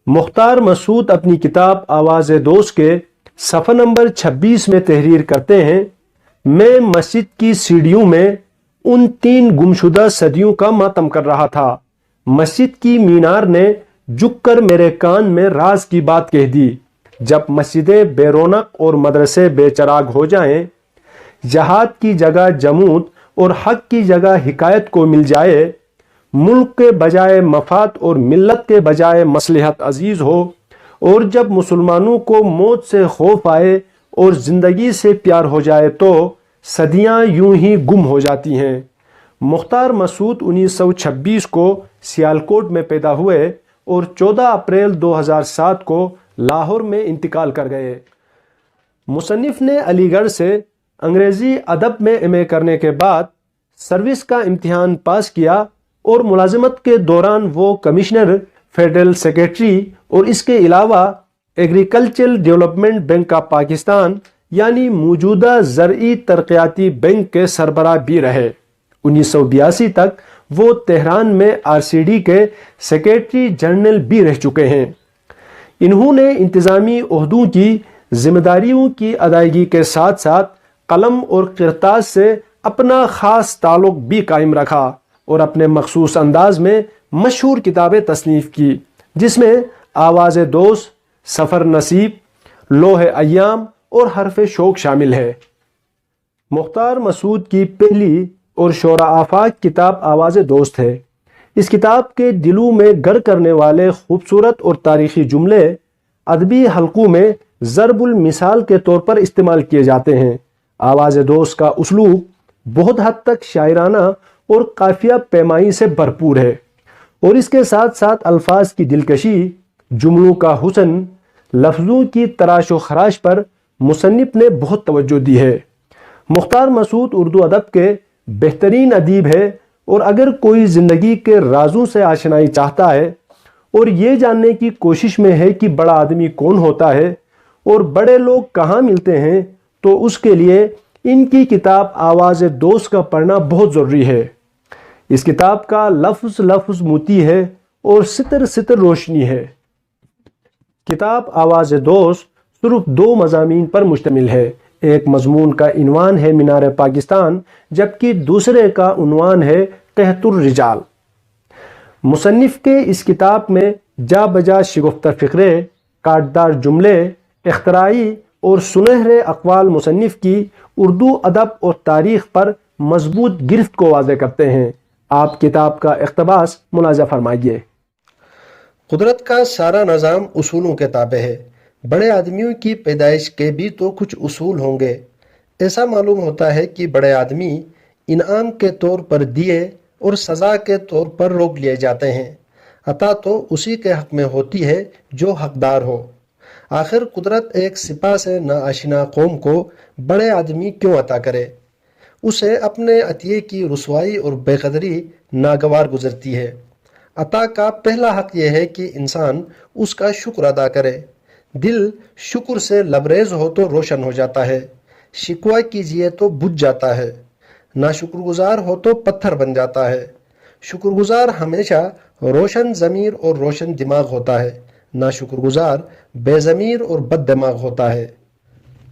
مختار مسعود اپنی کتاب آواز دوست کے صفحہ نمبر 26 میں تحریر کرتے ہیں، میں مسجد کی سیڑھیوں میں ان 3 گمشدہ صدیوں کا ماتم کر رہا تھا۔ مسجد کی مینار نے جھک کر میرے کان میں راز کی بات کہہ دی۔ جب مسجدیں بے رونق اور مدرسے بے چراغ ہو جائیں، جہاد کی جگہ جمود اور حق کی جگہ حکایت کو مل جائے، ملک کے بجائے مفاد اور ملت کے بجائے مصلحت عزیز ہو، اور جب مسلمانوں کو موت سے خوف آئے اور زندگی سے پیار ہو جائے تو صدیاں یوں ہی گم ہو جاتی ہیں۔ مختار مسعود 1926 کو سیالکوٹ میں پیدا ہوئے اور 14 اپریل 2007 کو لاہور میں انتقال کر گئے۔ مصنف نے علی گڑھ سے انگریزی ادب میں ایم اے کرنے کے بعد سروس کا امتحان پاس کیا اور ملازمت کے دوران وہ کمشنر فیڈرل سیکریٹری اور اس کے علاوہ agricultural development bank of Pakistan یعنی موجودہ زرعی ترقیاتی بینک کے سربراہ بھی رہے۔ 1982 تک وہ تہران میں RCD کے سیکریٹری جنرل بھی رہ چکے ہیں۔ انہوں نے انتظامی عہدوں کی ذمہ داریوں کی ادائیگی کے ساتھ ساتھ قلم اور کرتاس سے اپنا خاص تعلق بھی قائم رکھا اور اپنے مخصوص انداز میں مشہور کتابیں تصنیف کی، جس میں آواز دوست، سفر نصیب، لوح ایام اور حرف شوق شامل ہے۔ مختار مسعود کی پہلی اور شعراء آفاق کتاب آواز دوست ہے۔ اس کتاب کے دلوں میں گر کرنے والے خوبصورت اور تاریخی جملے ادبی حلقوں میں ضرب المثال کے طور پر استعمال کیے جاتے ہیں۔ آواز دوست کا اسلوب بہت حد تک شاعرانہ اور قافیہ پیمائی سے بھرپور ہے، اور اس کے ساتھ ساتھ الفاظ کی دلکشی، جملوں کا حسن، لفظوں کی تراش و خراش پر مصنف نے بہت توجہ دی ہے۔ مختار مسعود اردو ادب کے بہترین ادیب ہے، اور اگر کوئی زندگی کے رازوں سے آشنائی چاہتا ہے اور یہ جاننے کی کوشش میں ہے کہ بڑا آدمی کون ہوتا ہے اور بڑے لوگ کہاں ملتے ہیں، تو اس کے لیے ان کی کتاب آواز دوست کا پڑھنا بہت ضروری ہے۔ اس کتاب کا لفظ لفظ موتی ہے اور سطر سطر روشنی ہے۔ کتاب آواز دوست صرف 2 مضامین پر مشتمل ہے۔ ایک مضمون کا عنوان ہے مینار پاکستان، جبکہ دوسرے کا عنوان ہے قحط الرجال۔ مصنف کے اس کتاب میں جا بجا شگفتہ فقرے، کاٹدار جملے، اختراعی اور سنہرے اقوال مصنف کی اردو ادب اور تاریخ پر مضبوط گرفت کو واضح کرتے ہیں۔ آپ کتاب کا اقتباس ملاحظہ فرمائیے۔ قدرت کا سارا نظام اصولوں کے تابع ہے۔ بڑے آدمیوں کی پیدائش کے بھی تو کچھ اصول ہوں گے۔ ایسا معلوم ہوتا ہے کہ بڑے آدمی انعام کے طور پر دیے اور سزا کے طور پر روک لیے جاتے ہیں۔ عطا تو اسی کے حق میں ہوتی ہے جو حقدار ہو۔ آخر قدرت ایک سپاہ سے ناآشنا قوم کو بڑے آدمی کیوں عطا کرے؟ اسے اپنے عطیے کی رسوائی اور بے قدری ناگوار گزرتی ہے۔ عطا کا پہلا حق یہ ہے کہ انسان اس کا شکر ادا کرے۔ دل شکر سے لبریز ہو تو روشن ہو جاتا ہے، شکوہ کیجیے تو بجھ جاتا ہے، ناشکر گزار ہو تو پتھر بن جاتا ہے۔ شکر گزار ہمیشہ روشن ضمیر اور روشن دماغ ہوتا ہے، ناشکر گزار بے ضمیر اور بد دماغ ہوتا ہے۔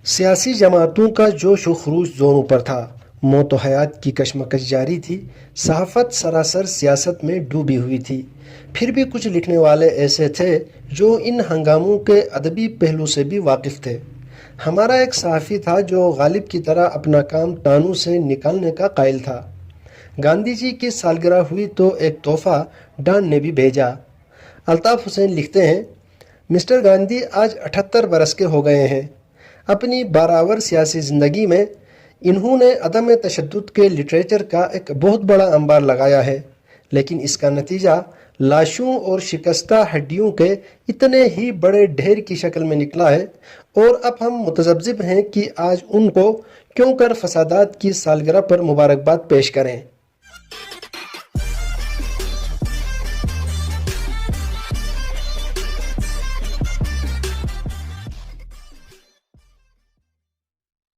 سیاسی جماعتوں کا جوش و خروش زوروں پر تھا، موت و حیات کی کشمکش جاری تھی، صحافت سراسر سیاست میں ڈوبی ہوئی تھی۔ پھر بھی کچھ لکھنے والے ایسے تھے جو ان ہنگاموں کے ادبی پہلو سے بھی واقف تھے۔ ہمارا ایک صحافی تھا جو غالب کی طرح اپنا کام تانوں سے نکالنے کا قائل تھا۔ گاندھی جی کی سالگرہ ہوئی تو ایک تحفہ ڈان نے بھی بھیجا۔ الطاف حسین لکھتے ہیں، مسٹر گاندھی آج 78 برس کے ہو گئے ہیں۔ اپنی بارآور سیاسی زندگی میں انہوں نے عدم تشدد کے لٹریچر کا ایک بہت بڑا انبار لگایا ہے، لیکن اس کا نتیجہ لاشوں اور شکستہ ہڈیوں کے اتنے ہی بڑے ڈھیر کی شکل میں نکلا ہے، اور اب ہم متذبذب ہیں کہ آج ان کو کیوں کر فسادات کی سالگرہ پر مبارکباد پیش کریں۔